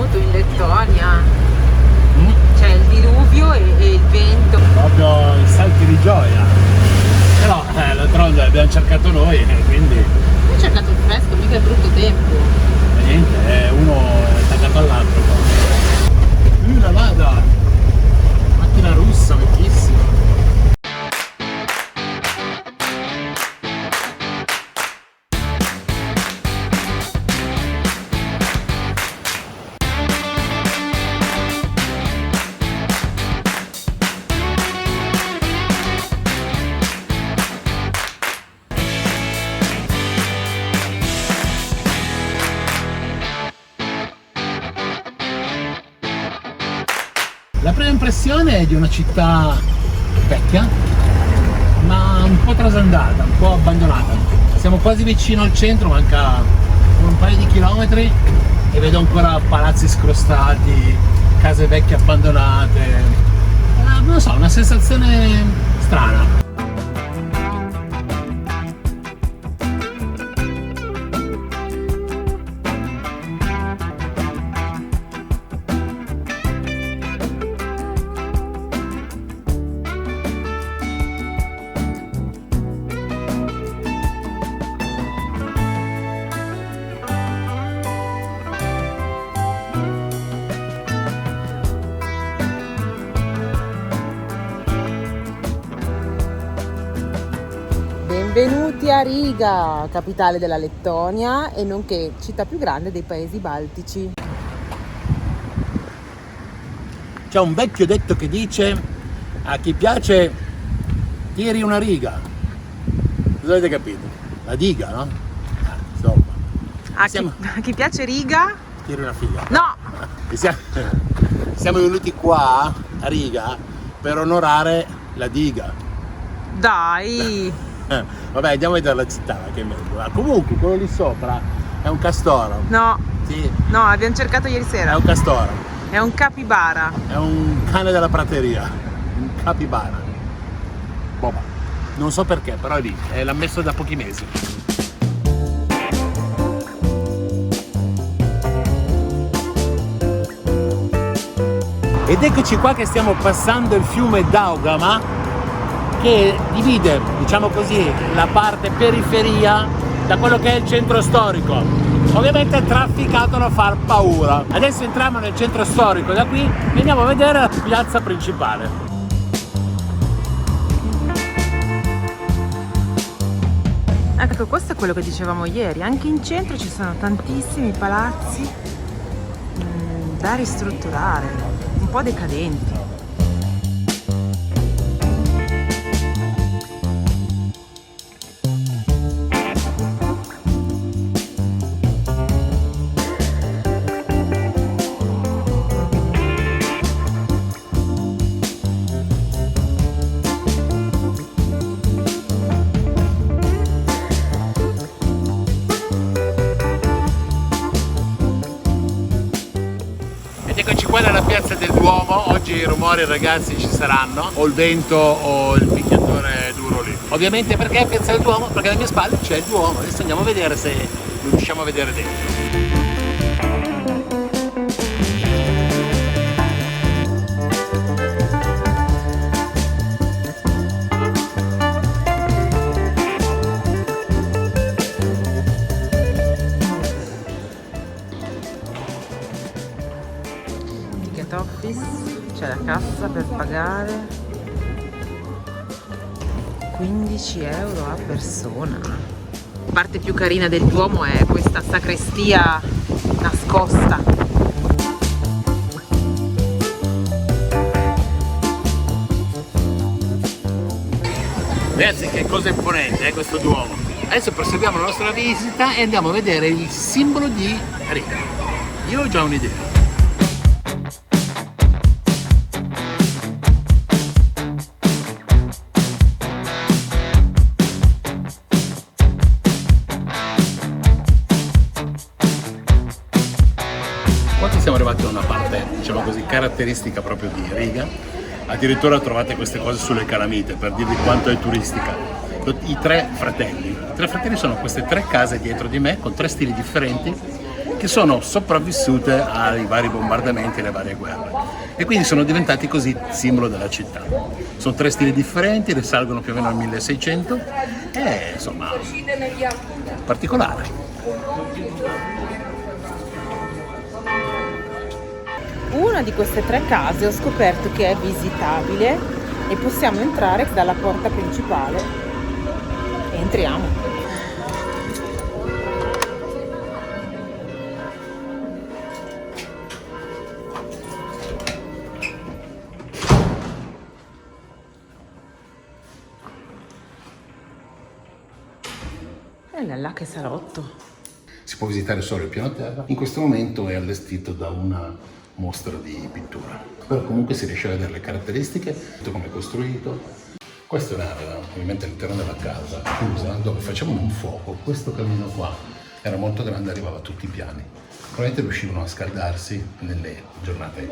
avuto in Lettonia? Cioè il diluvio e il vento. Proprio i salti di gioia. Però d'altronde abbiamo cercato noi, quindi Io ho cercato il fresco, mica il brutto tempo. niente, uno è attaccato all'altro. Una vada! Macchina russa, vecchissima. La prima impressione è di una città vecchia, ma un po' trasandata, un po' abbandonata. Siamo quasi vicino al centro, manca un paio di chilometri e vedo ancora palazzi scrostati, case vecchie abbandonate. Non lo so, una sensazione strana. Benvenuti a Riga, capitale della Lettonia e nonché città più grande dei paesi baltici. C'è un vecchio detto che dice: a chi piace tiri una riga. Cosa avete capito? La diga, no? Insomma. A chi piace Riga? Tiri una figa. No! E siamo venuti qua a Riga per onorare la diga. Dai! Vabbè, andiamo a vedere la città, che è meglio. Ma comunque, quello lì sopra è un castoro. No, Sì, no, abbiamo cercato ieri è sera. un castoro. È un capibara. È un cane della prateria. Un capibara. Boba. Non so perché, però è lì. L'ha messo da pochi mesi. Ed eccoci qua che stiamo passando il fiume Daugava, che divide, diciamo così, la parte periferia da quello che è il centro storico. Ovviamente è trafficato da far paura. Adesso entriamo nel centro storico, da qui e andiamo a vedere la piazza principale. Ecco, questo è quello che dicevamo ieri. Anche in centro ci sono tantissimi palazzi da ristrutturare, un po' decadenti. Eccoci qua nella piazza del Duomo. Oggi i rumori, ragazzi, ci saranno, o il vento o il picchiatore duro lì. Ovviamente perché piazza del Duomo? Perché alle mie spalle c'è il Duomo. Adesso andiamo a vedere se lo riusciamo a vedere dentro. Office, c'è la cassa per pagare, 15 euro a persona. La parte più carina del Duomo è questa sacrestia nascosta. Ragazzi, che cosa imponente è questo Duomo. Adesso proseguiamo la nostra visita e andiamo a vedere il simbolo di Riga. Io ho già un'idea. Siamo arrivati a una parte, diciamo così, caratteristica proprio di Riga. Addirittura trovate queste cose sulle calamite per dirvi quanto è turistica. I tre fratelli sono queste tre case dietro di me con tre stili differenti che sono sopravvissute ai vari bombardamenti e alle varie guerre e quindi sono diventati così simbolo della città. Sono 3 stili differenti, risalgono più o meno al 1600 e insomma particolare. Una di queste 3 case ho scoperto che è visitabile e possiamo entrare dalla porta principale. E entriamo. E là che salotto. Si può visitare solo il piano terra, in questo momento è allestito da una mostra di pittura, però comunque si riesce a vedere le caratteristiche, come è costruito. Questo era ovviamente all'interno della casa chiusa dove facevano un fuoco. Questo camino qua era molto grande, arrivava a tutti i piani, probabilmente riuscivano a scaldarsi nelle giornate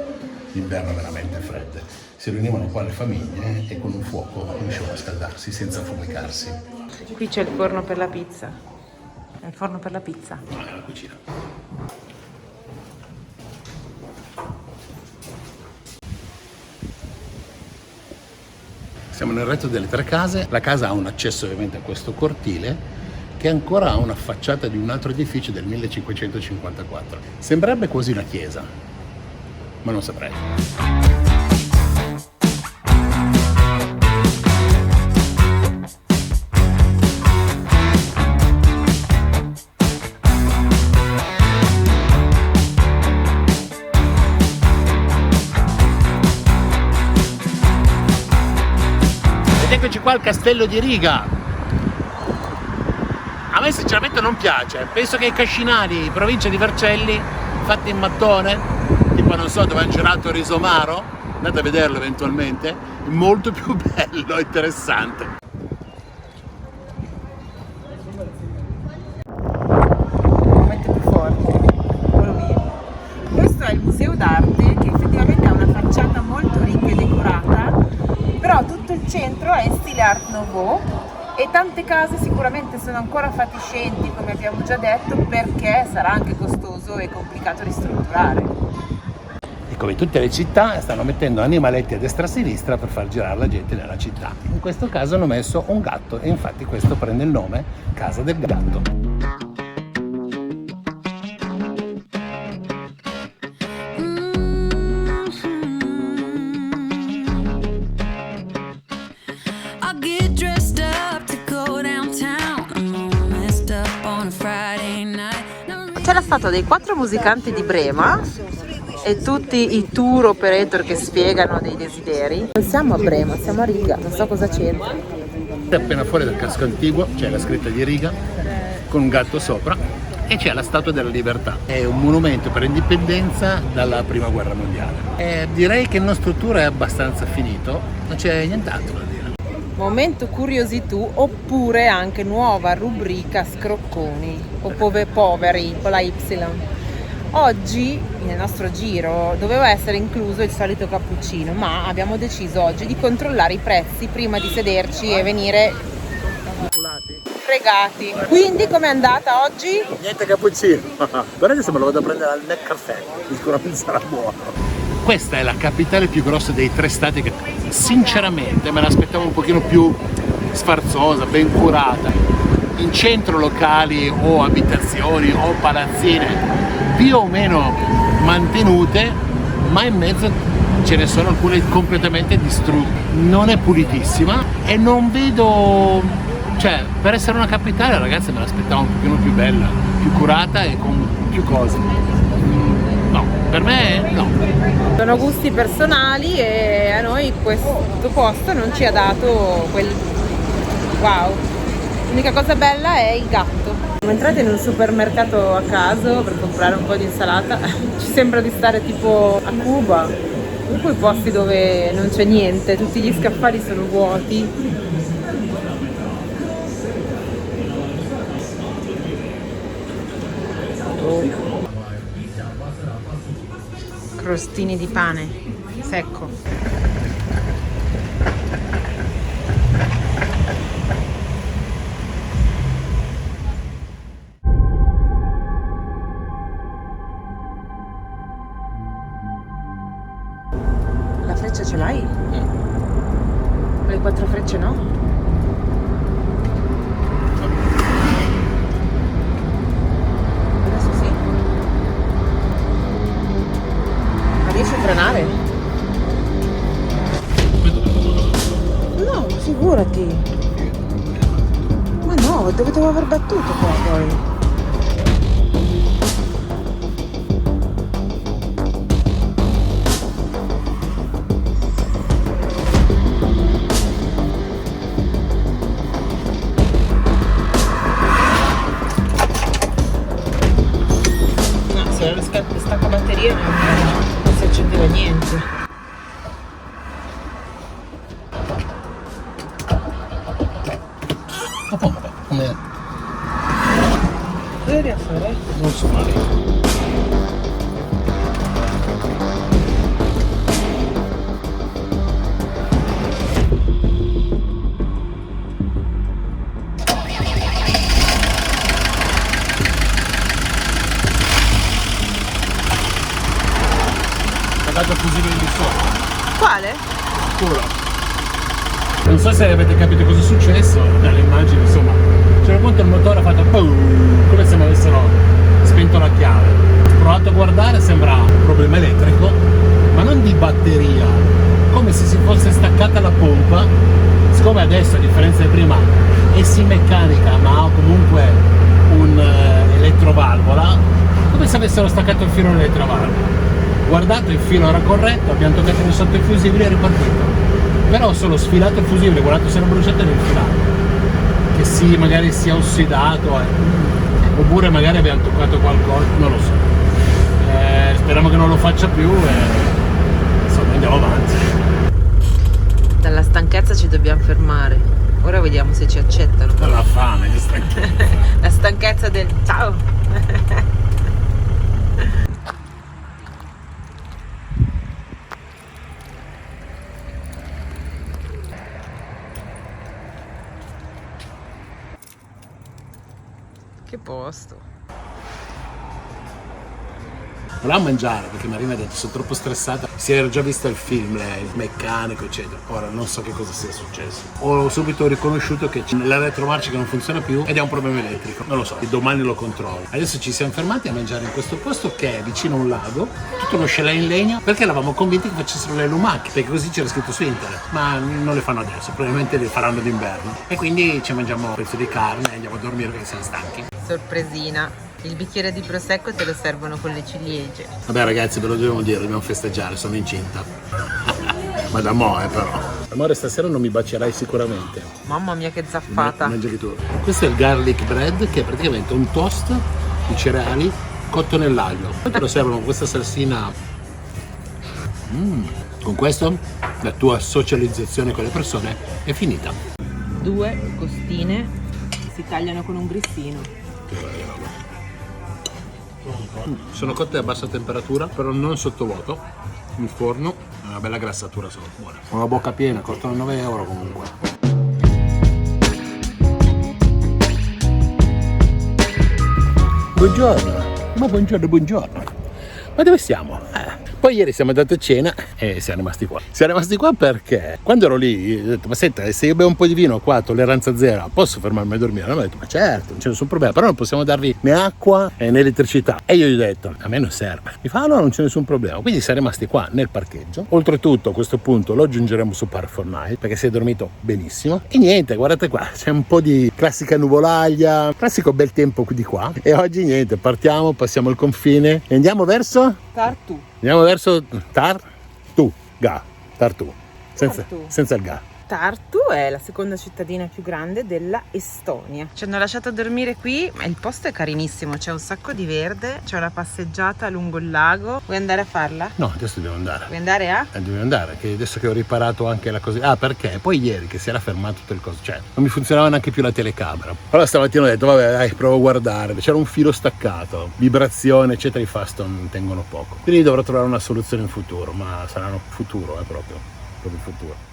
d'inverno veramente fredde. Si riunivano qua le famiglie e con un fuoco riuscivano a scaldarsi senza affumicarsi. Qui c'è il forno per la pizza. È il forno per la pizza. No, è la cucina. Siamo nel retro delle 3 case. La casa ha un accesso ovviamente a questo cortile che ancora ha una facciata di un altro edificio del 1554. Sembrerebbe quasi una chiesa, ma non saprei. Eccoci qua al castello di Riga. A me sinceramente non piace, penso che i cascinali, provincia di Vercelli, fatti in mattone, tipo non so dove hanno girato Risomaro, andate a vederlo eventualmente, è molto più bello e interessante. Momento più forte. Eccolo via. Questo è il museo d'arte che effettivamente ha una facciata molto ricca e decorata, però tutto il centro è in stile Art Nouveau e tante case sicuramente sono ancora fatiscenti, come abbiamo già detto, perché sarà anche costoso e complicato ristrutturare. E come tutte le città stanno mettendo animaletti a destra e a sinistra per far girare la gente nella città. In questo caso hanno messo un gatto e infatti questo prende il nome Casa del Gatto. C'è la statua dei 4 musicanti di Brema e tutti i tour operator che spiegano dei desideri. Non siamo a Brema, siamo a Riga, non so cosa c'entra. Appena fuori dal casco antiguo c'è la scritta di Riga con un gatto sopra e c'è la Statua della Libertà. È un monumento per l'indipendenza dalla Prima Guerra Mondiale. Direi che il nostro tour è abbastanza finito, non c'è nient'altro da dire. Momento curiositù oppure anche nuova rubrica scrocconi o poveri con la Y. Oggi nel nostro giro doveva essere incluso il solito cappuccino, ma abbiamo deciso oggi di controllare i prezzi prima di sederci e venire fregati. Quindi com'è andata oggi? Niente cappuccino, guardate se me lo vado a prendere al Caffè, sicuramente sarà buono. Questa è la capitale più grossa dei 3 stati che sinceramente me l'aspettavo un pochino più sfarzosa, ben curata. In centro locali o abitazioni o palazzine più o meno mantenute, ma in mezzo ce ne sono alcune completamente distrutte. Non è pulitissima e non vedo, cioè per essere una capitale ragazzi me l'aspettavo un pochino più bella, più curata e con più cose. No, per me no. Sono gusti personali e a noi questo posto non ci ha dato quel wow. L'unica cosa bella è il gatto. Siamo entrati in un supermercato a caso per comprare un po' di insalata. Ci sembra di stare tipo a Cuba, in quei posti dove non c'è niente, tutti gli scaffali sono vuoti. Crostini di pane secco. frecce ce l'hai? Le 4 frecce no? Adesso sì. Ma riesci a frenare? No, figurati. Ma no, dove devo aver battuto qua poi? Stacca batteria non si accendeva niente. Ma pompa, come? Cosa devi fare? Non so male. Dato fusibile di sopra. Quale? Sicuro. Non so se avete capito cosa è successo dalle immagini, insomma. A un certo punto il motore ha fatto boom, come se mi avessero spento la chiave. Ho provato a guardare, sembra un problema elettrico, ma non di batteria, come se si fosse staccata la pompa. Siccome adesso, a differenza di prima, è sì meccanica, ma ha comunque un elettrovalvola, come se avessero staccato il filo dell'elettrovalvola. Guardate, il filo era corretto, abbiamo toccato di sotto il fusibile e è ripartito. Però ho solo sfilato il fusibile, guardato se era bruciato e rifilato. Che sì, magari sia ossidato, oppure magari abbiamo toccato qualcosa, non lo so. Speriamo che non lo faccia più e insomma andiamo avanti. Dalla stanchezza ci dobbiamo fermare. Ora vediamo se ci accettano. Dalla fame, che stanchezza. La stanchezza del ciao. Che posto. Voleva mangiare perché Marina ha detto sono troppo stressata, si era già vista il film, lei, il meccanico eccetera. Ora non so che cosa sia successo. Ho subito riconosciuto che c'è l'elettromarcia che non funziona più ed è un problema elettrico, non lo so, domani lo controllo. Adesso ci siamo fermati a mangiare in questo posto che è vicino a un lago, tutto uno chalet in legno, perché eravamo convinti che facessero le lumache, perché così c'era scritto su internet, ma non le fanno adesso, probabilmente le faranno d'inverno. E quindi ci mangiamo un pezzo di carne e andiamo a dormire perché siamo stanchi. Sorpresina. Il bicchiere di prosecco te lo servono con le ciliegie. Vabbè ragazzi, ve lo dobbiamo dire, dobbiamo festeggiare, sono incinta. Ma da mo', però. Amore, stasera non mi bacierai sicuramente. Mamma mia che zaffata. Mangiali tu. Questo è il garlic bread, che è praticamente un toast di cereali cotto nell'aglio. Poi te lo servono con questa salsina. Con questo la tua socializzazione con le persone è finita. 2 costine si tagliano con un grissino. Che bella roba. Sono cotte a bassa temperatura, però non sottovuoto, in forno, una bella grassatura solo, buona. Ho la bocca piena, costano 9 euro comunque. Buongiorno, ma buongiorno. Ma dove siamo? Poi ieri siamo andati a cena e siamo rimasti qua. Siamo rimasti qua perché quando ero lì ho detto, ma senta, se io bevo un po' di vino qua, tolleranza zero, posso fermarmi a dormire? Allora ho detto, ma certo, non c'è nessun problema, però non possiamo darvi né acqua né elettricità. E io gli ho detto, a me non serve. Mi fa, no, non c'è nessun problema. Quindi siamo rimasti qua nel parcheggio. Oltretutto a questo punto lo aggiungeremo su Park for Night perché si è dormito benissimo. E niente, guardate qua, c'è un po' di classica nuvolaglia, classico bel tempo di qua. E oggi niente, partiamo, passiamo il confine e andiamo verso... Tartu. Andiamo verso Tartu, senza il ga. Tartu è la seconda cittadina più grande della Estonia. Ci hanno lasciato dormire qui, ma il posto è carinissimo, c'è un sacco di verde, c'è una passeggiata lungo il lago. Vuoi andare a farla? No, adesso devo andare. Vuoi andare a? Devo andare, che adesso che ho riparato anche la cosa. Ah, perché? Poi ieri che si era fermato tutto il coso, cioè non mi funzionava neanche più la telecamera. Allora stamattina ho detto, vabbè dai, provo a guardare. C'era un filo staccato, vibrazione, eccetera, i Faston tengono poco. Quindi dovrò trovare una soluzione in futuro, ma saranno futuro, proprio il futuro.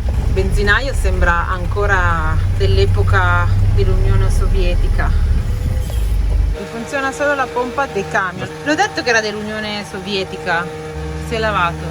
Il benzinaio sembra ancora dell'epoca dell'Unione Sovietica. Mi funziona solo la pompa dei camion. L'ho detto che era dell'Unione Sovietica. Si è lavato.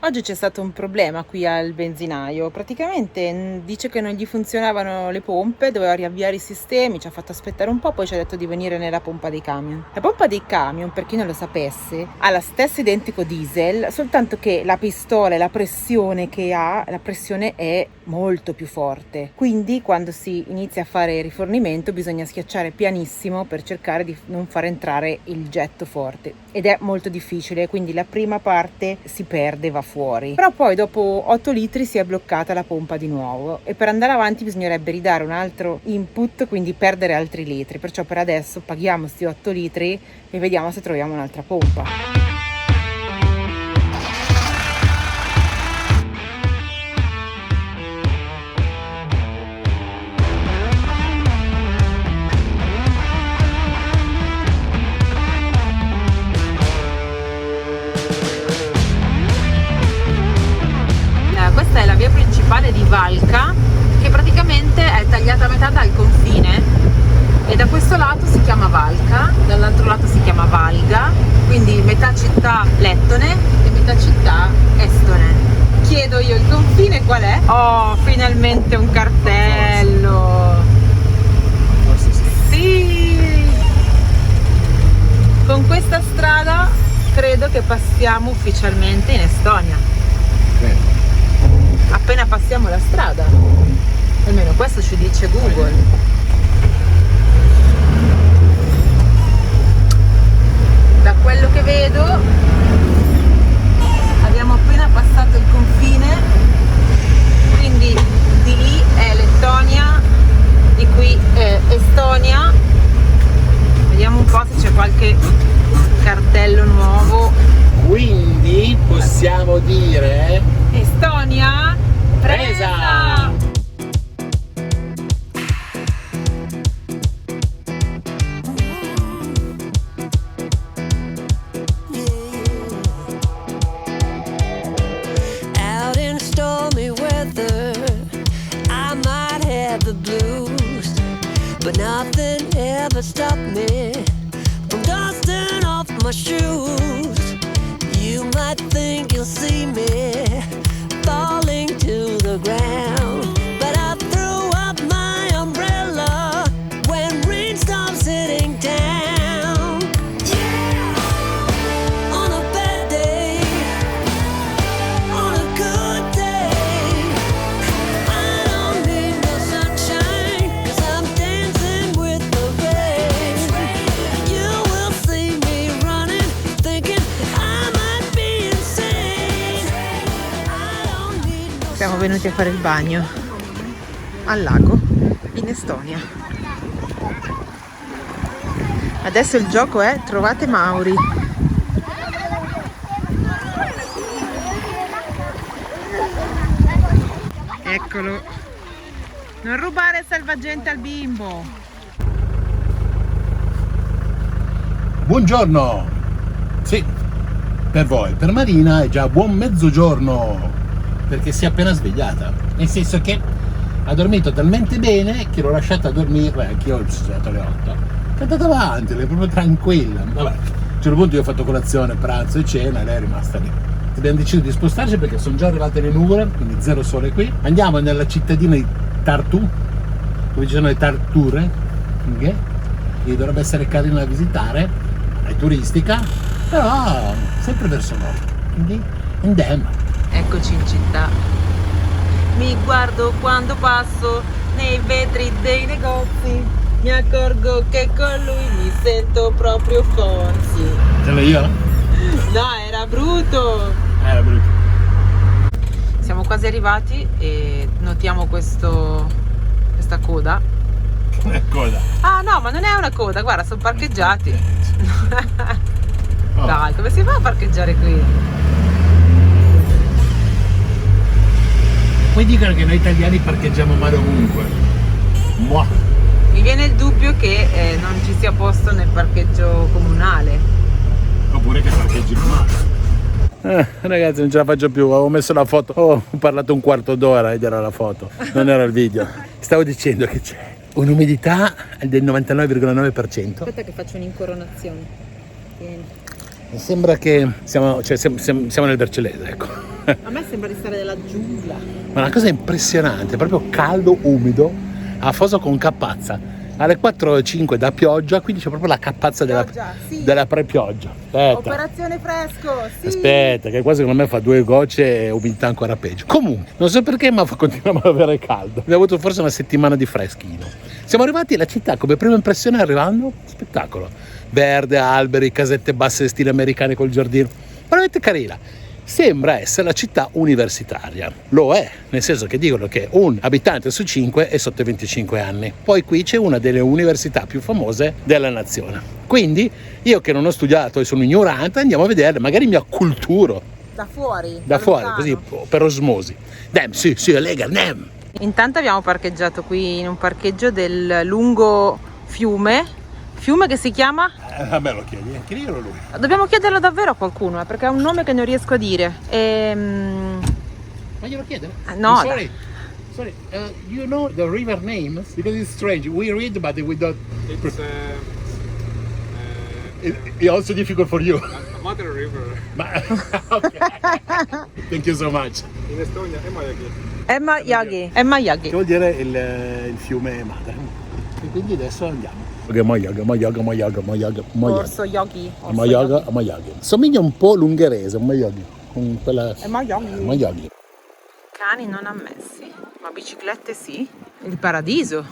Oggi c'è stato un problema qui al benzinaio, praticamente dice che non gli funzionavano le pompe, doveva riavviare i sistemi, ci ha fatto aspettare un po', poi ci ha detto di venire nella pompa dei camion. La pompa dei camion, per chi non lo sapesse, ha lo stesso identico diesel, soltanto che la pistola e la pressione che ha, la pressione è molto più forte, quindi quando si inizia a fare rifornimento bisogna schiacciare pianissimo per cercare di non far entrare il getto forte, ed è molto difficile, quindi la prima parte si perde, va fuori, però poi dopo 8 litri si è bloccata la pompa di nuovo e per andare avanti bisognerebbe ridare un altro input, quindi perdere altri litri, perciò per adesso paghiamo sti 8 litri e vediamo se troviamo un'altra pompa. Questa è la via principale di Valca, che praticamente è tagliata a metà dal confine, e da questo lato si chiama Valca, dall'altro lato si chiama Valga, quindi metà città lettone e metà città estone. Chiedo io, il confine qual è? Oh, finalmente un cartello! Forse sì. Sì! Con questa strada credo che passiamo ufficialmente in Estonia. Bene. Appena passiamo la strada, almeno questo ci dice Google. Da quello che vedo abbiamo appena passato il confine, quindi di lì è Lettonia, di qui è Estonia. Vediamo un po' se c'è qualche cartello nuovo. Quindi possiamo dire Estonia presa! Out in stormy weather, I might have the blues, but nothing ever stopped me from dusting off my shoes. You might think you'll see me falling to the ground, but I threw up my umbrella when rain stopped hitting down. Yeah, on a bad day, on a good day, I don't need no sunshine, 'cause I'm dancing with the rain. You will see me running, thinking I might be insane. I don't need no Siamo venuti a fare il bagno al lago in Estonia. Adesso il gioco è trovate Mauri. Eccolo. Non rubare salvagente al bimbo. Buongiorno! Sì, per voi, per Marina è già buon mezzogiorno, perché si è appena svegliata. Nel senso che ha dormito talmente bene che l'ho lasciata dormire, anch'io ho svegliato alle 8, che è andata avanti, lei è proprio tranquilla. Vabbè, a un certo punto io ho fatto colazione, pranzo e cena e lei è rimasta lì. Abbiamo deciso di spostarci perché sono già arrivate le nuvole, quindi zero sole qui. Andiamo nella cittadina di Tartu, dove ci sono le tarture, che dovrebbe essere carina da visitare, è turistica, però sempre verso nord, quindi andiamo. Eccoci in città. Mi guardo quando passo nei vetri dei negozi, mi accorgo che con lui mi sento proprio Fonzi. Sono io? No, era brutto. Era brutto. Siamo quasi arrivati e notiamo questa coda. Cosa? Ah no, ma non è una coda, guarda, sono parcheggiati. Oh. Dai, come si fa a parcheggiare qui? Poi dicono che noi italiani parcheggiamo male ovunque. Mua. Mi viene il dubbio che non ci sia posto nel parcheggio comunale. Oppure che parcheggi male. Ragazzi, non ce la faccio più, avevo messo la foto, ho parlato un quarto d'ora ed era la foto, non era il video. Stavo dicendo che c'è un'umidità del 99,9%. Aspetta che faccio un'incoronazione. Vieni. Sembra che siamo nel Vercellese, ecco. A me sembra di stare nella giungla. Ma una cosa impressionante, proprio caldo, umido, afoso con cappazza. Alle 4:05 da pioggia, quindi c'è proprio la cappazza Pioggia, sì. della pre-pioggia. Aspetta. Operazione fresco, sì. Aspetta, che qua secondo me fa 2 gocce e umidità ancora peggio. Comunque, non so perché, ma continuiamo ad avere caldo. Abbiamo avuto forse una settimana di freschino. Siamo arrivati alla città, come prima impressione arrivando, spettacolo. Verde, alberi, casette basse stile americane col giardino. Veramente carina. Sembra essere la città universitaria. Lo è, nel senso che dicono che un abitante su 5 è sotto i 25 anni. Poi qui c'è una delle università più famose della nazione. Quindi io che non ho studiato e sono ignorante, andiamo a vedere, magari mi acculturo. Da fuori. Da fuori, così per osmosi. Dem, sì, lega, nem. Intanto abbiamo parcheggiato qui in un parcheggio del lungo fiume che si chiama? A me lo chiedi, chiedilo lui. Dobbiamo chiederlo davvero a qualcuno, perché è un nome che non riesco a dire. Ma glielo chiedere? No. Sorry. You know the river names? Because it's strange. We read, but we don't. It's also difficult for you. Mother River. Okay. Thank you so much. In Estonia, Emajõgi. Che vuol dire il fiume madre. E quindi adesso andiamo. Orso Yogi. Emajõgi. Somiglia un po' l'ungherese, Emajõgi. Con quella Emajõgi. Cani non ammessi, ma biciclette sì. Il paradiso.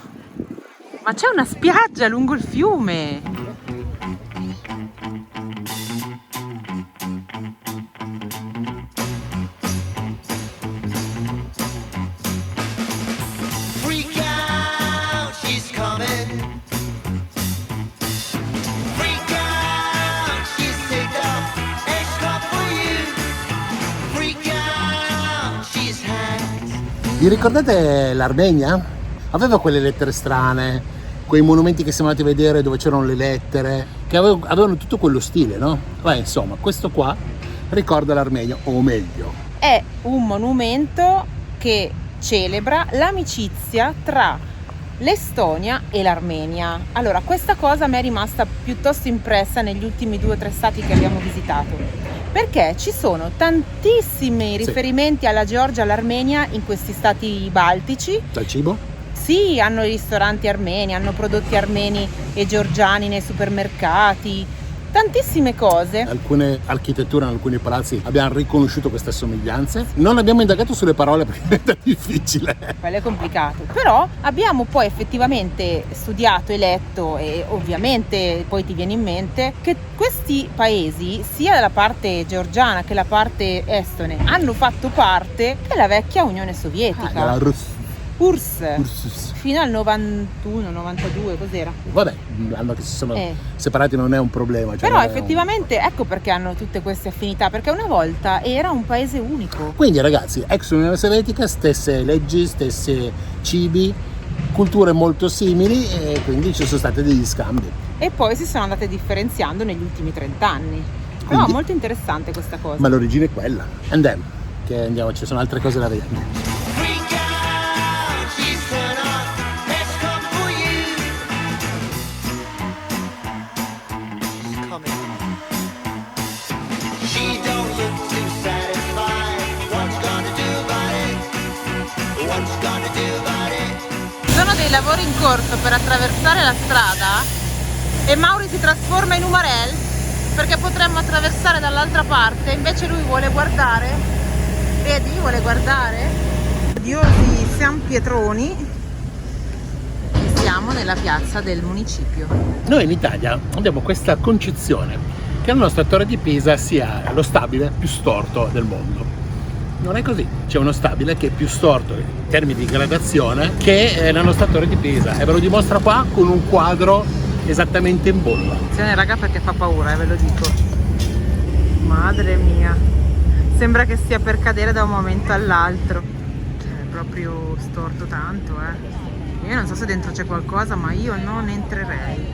Ma c'è una spiaggia lungo il fiume. Freak out, she's coming. Freak out, she's sick of extra for you. Freak out, she's had. Vi ricordate l'Armenia? Aveva quelle lettere strane, quei monumenti che siamo andati a vedere dove c'erano le lettere, che avevano tutto quello stile, no? Beh, insomma, questo qua ricorda l'Armenia, o meglio. È un monumento che celebra l'amicizia tra l'Estonia e l'Armenia. Allora, questa cosa mi è rimasta piuttosto impressa negli ultimi 2 o 3 stati che abbiamo visitato, perché ci sono tantissimi riferimenti alla Georgia e all'Armenia in questi stati baltici. Dal cibo? Sì, hanno i ristoranti armeni, hanno prodotti armeni e georgiani nei supermercati, tantissime cose. Alcune architetture in alcuni palazzi abbiamo riconosciuto queste somiglianze. Non abbiamo indagato sulle parole perché è difficile. Quello è complicato, però abbiamo poi effettivamente studiato e letto, e ovviamente poi ti viene in mente che questi paesi, sia la parte georgiana che la parte estone, hanno fatto parte della vecchia Unione Sovietica. Della URSS. Fino al 91, 92, cos'era? Vabbè, l'anno che si sono separati non è un problema. Cioè però effettivamente ecco perché hanno tutte queste affinità, perché una volta era un paese unico. Quindi ragazzi, ex Unione Sovietica, stesse leggi, stessi cibi, culture molto simili, e quindi ci sono stati degli scambi. E poi si sono andate differenziando negli ultimi 30 anni. Però Quindi, molto interessante questa cosa. ma l'origine è quella. Andiamo, che andiamo, ci sono altre cose da vedere. Sono dei lavori in corso per attraversare la strada e Mauri si trasforma in Umarell perché potremmo attraversare dall'altra parte, invece lui vuole guardare, vedi, vuole guardare. Odiosi San Pietroni, e siamo nella piazza del municipio. Noi in Italia abbiamo questa concezione che la nostra torre di Pisa sia lo stabile più storto del mondo. Non è così, c'è uno stabile che è più storto in termini di gradazione che la nostra torre di Pisa, e ve lo dimostra qua con un quadro esattamente in bolla. Attenzione raga, perché fa paura, ve lo dico. Madre mia, sembra che stia per cadere da un momento all'altro. Cioè, è proprio storto tanto, Io non so se dentro c'è qualcosa, ma io non entrerei.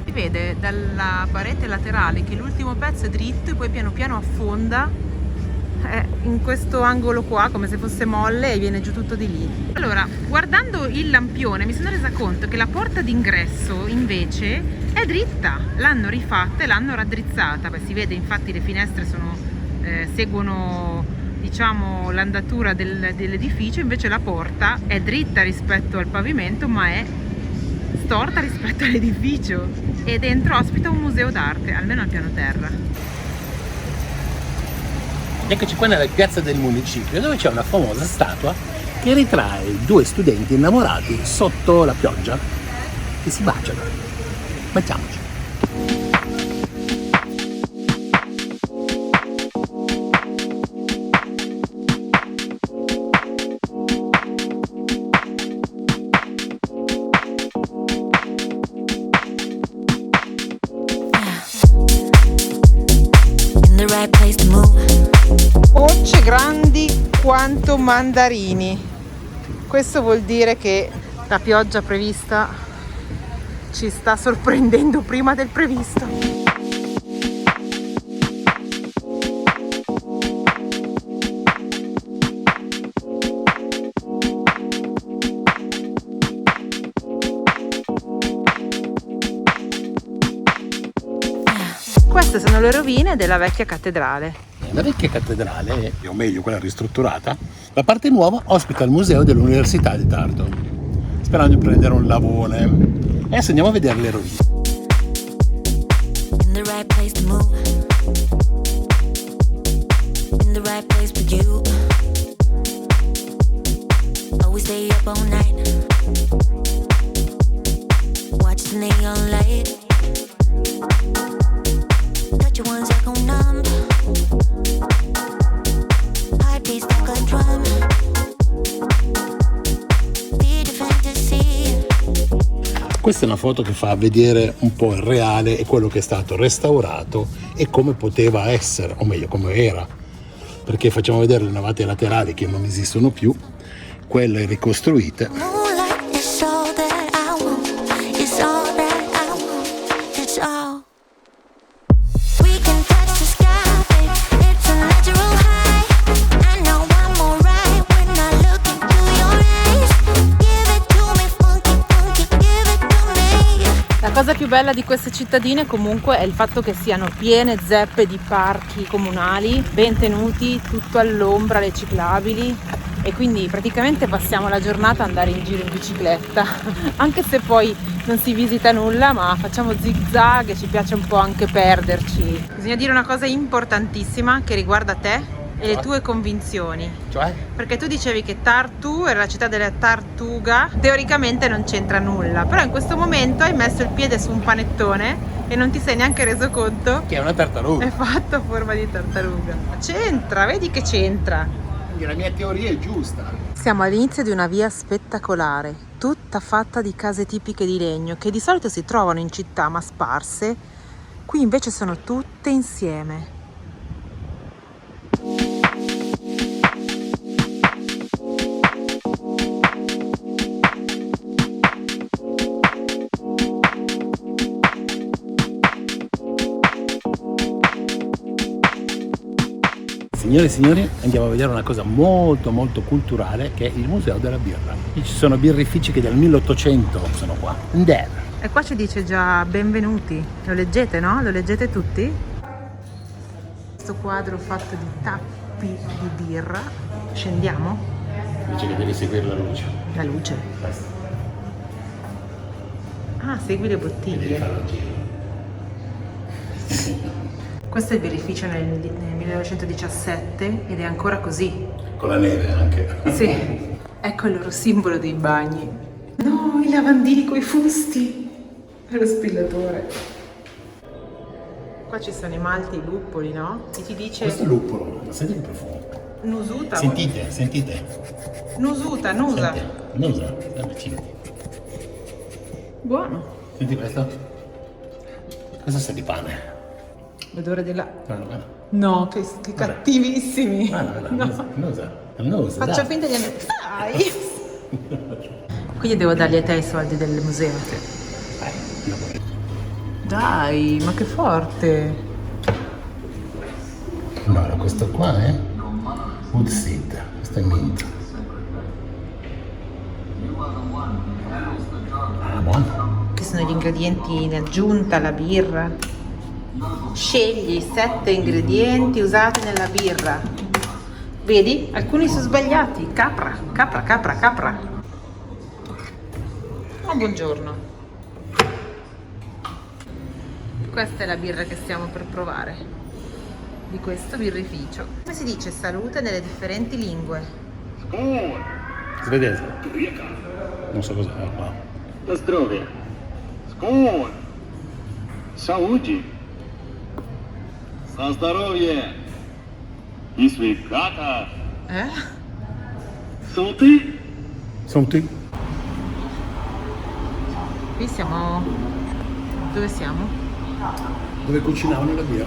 Si vede dalla parete laterale che l'ultimo pezzo è dritto e poi piano piano affonda in questo angolo qua, come se fosse molle, e viene giù tutto di lì. Allora, guardando il lampione mi sono resa conto che la porta d'ingresso invece è dritta, l'hanno rifatta e l'hanno raddrizzata. Beh, si vede, infatti le finestre seguono diciamo l'andatura dell'edificio, invece la porta è dritta rispetto al pavimento ma è storta rispetto all'edificio, e dentro ospita un museo d'arte, almeno al piano terra. Eccoci qua nella piazza del municipio, dove c'è una famosa statua che ritrae 2 studenti innamorati sotto la pioggia che si baciano. Baciamoci. Gocce grandi quanto mandarini. Questo vuol dire che la pioggia prevista ci sta sorprendendo prima del previsto. Queste sono le rovine della vecchia cattedrale. La vecchia cattedrale, o meglio quella ristrutturata, la parte nuova ospita il museo dell'Università di Tartu. Sperando di prendere un lavone. E adesso andiamo a vedere le rovine. In the right place to move. In the right place for you. Always stay up all night. Watch the neon light. Touch your ones like on numb. Heartbeats like a drum. Be the fantasy. Questa è una foto che fa vedere un po' il reale e quello che è stato restaurato e come poteva essere, o meglio come era, perché facciamo vedere le navate laterali che non esistono più, quelle ricostruite. Moonlight is all that I want. It's all that I want. It's all. We can touch the sky, babe. It's a natural high. I know I'm alright when I look into your eyes. Give it to me, funky, funky. Give it to me. La cosa più bella di queste cittadine comunque è il fatto che siano piene zeppe di parchi comunali, ben tenuti, tutto all'ombra, le ciclabili, e quindi praticamente passiamo la giornata ad andare in giro in bicicletta, anche se poi non si visita nulla, ma facciamo zig zag e ci piace un po' anche perderci. Bisogna dire una cosa importantissima che riguarda te e le tue convinzioni. Cioè? Perché tu dicevi che Tartu era la città delle tartuga, teoricamente non c'entra nulla, però in questo momento hai messo il piede su un panettone e non ti sei neanche reso conto Che è una tartaruga. è fatto a forma di tartaruga. C'entra, vedi che c'entra. Quindi la mia teoria è giusta. Siamo all'inizio di una via spettacolare, tutta fatta di case tipiche di legno che di solito si trovano in città ma sparse, qui invece sono tutte insieme. Signore e signori, andiamo a vedere una cosa molto molto culturale che è il Museo della Birra. Qui ci sono birrifici che dal 1800 sono qua. E qua ci dice già benvenuti, lo leggete, no? Lo leggete tutti? Questo quadro fatto di tappi di birra. Scendiamo? Dice che devi seguire la luce. La luce. Ah, segui le bottiglie. Questo è il birrificio nel 1917 ed è ancora così. Con la neve anche. Sì, ecco il loro simbolo dei bagni. No, i lavandini coi fusti. E lo spillatore. Qua ci sono i malti, i luppoli, no? E ti dice... Questo è luppolo, ma senti che profumo. Nusuta. Sentite. Nusuta, nusa. Senti, nusa, da vicino. Buono. Senti questo? Questo sa di pane. L'odore della... Guarda. No, che cattivissimi. Guarda, nusa. Faccio finta di andare... Dai! Quindi devo dargli a te i soldi del museo. Dai, ma che forte! Allora, questo qua è Wood Seed, questo è mint. Ah, buono. Che sono gli ingredienti in aggiunta alla birra. Scegli 7 ingredienti usati nella birra. Vedi? Alcuni sono sbagliati. Capra, capra, capra, capra. Oh, buongiorno. Questa è la birra che stiamo per provare, di questo birrificio. Come si dice salute nelle differenti lingue? Svedese. Non so cos'è qua. До здоров'я. Скон. Сауді. За здоров'я. І свіката. Сути. Senti? Qui siamo... Dove siamo? Dove cucinavano la birra.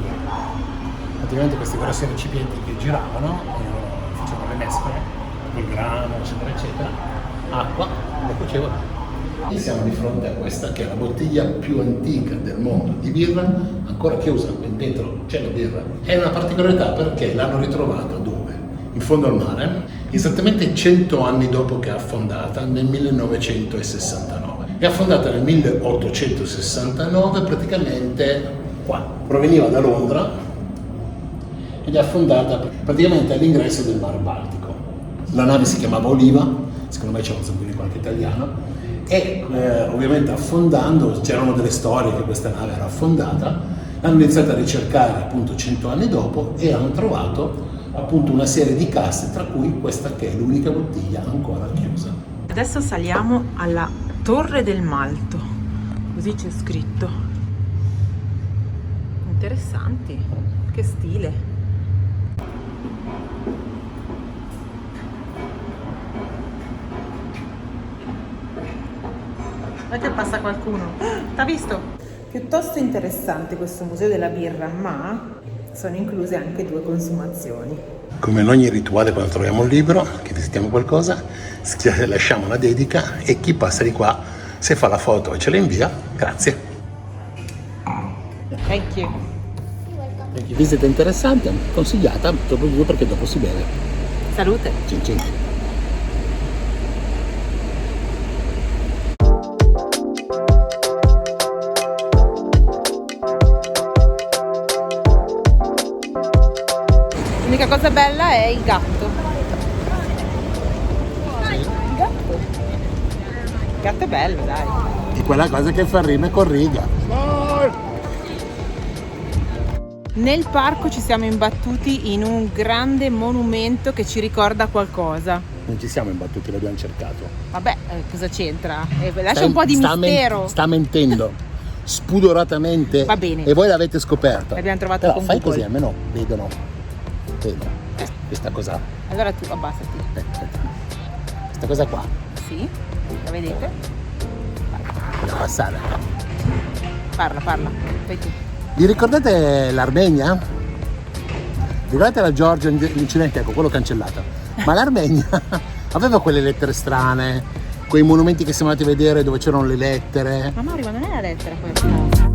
Praticamente questi grossi recipienti che giravano, facevano le mescole, col grano, eccetera, eccetera, acqua, lo cuocevano. E siamo di fronte a questa che è la bottiglia più antica del mondo di birra, ancora chiusa, dentro c'è la birra. È una particolarità perché l'hanno ritrovata dove? In fondo al mare, esattamente 100 anni dopo che è affondata, nel 1969. È affondata nel 1869 praticamente qua. Proveniva da Londra ed è affondata praticamente all'ingresso del Mar Baltico. La nave si chiamava Oliva, secondo me c'è un sanguino qualche italiano, e ovviamente affondando c'erano delle storie che questa nave era affondata, hanno iniziato a ricercare appunto 100 anni dopo e hanno trovato appunto una serie di casse, tra cui questa che è l'unica bottiglia ancora chiusa. Adesso saliamo alla Torre del Malto, così c'è scritto. Interessanti, che stile. Guarda che passa qualcuno. T'ha visto? Piuttosto interessante questo museo della birra, ma sono incluse anche 2 consumazioni. Come in ogni rituale quando troviamo un libro, che visitiamo qualcosa, lasciamo una dedica e chi passa di qua, se fa la foto e ce la invia, grazie. Thank you. Visita interessante, consigliata, soprattutto perché dopo si beve. Salute. Cin cin. L'unica cosa bella è il gatto. Il gatto. Il gatto è bello, dai. E quella cosa che fa rime con riga. Nel parco ci siamo imbattuti in un grande monumento che ci ricorda qualcosa. Non ci siamo imbattuti, l'abbiamo cercato. Vabbè, cosa c'entra? Lascia un po' di mistero. Sta mentendo spudoratamente. Va bene. E voi l'avete scoperta. L'abbiamo trovato Però con fai Google. così, almeno vedono questa cosa. Allora tu abbassati. Questa cosa qua. Sì, la vedete? Voglio passare. Parla, fai tu. Vi ricordate l'Armenia? Ricordate la Georgia, l'incidente, ecco, quello cancellato. Ma l'Armenia aveva quelle lettere strane, quei monumenti che siamo andati a vedere dove c'erano le lettere. Ma Mario, ma non è la lettera questa?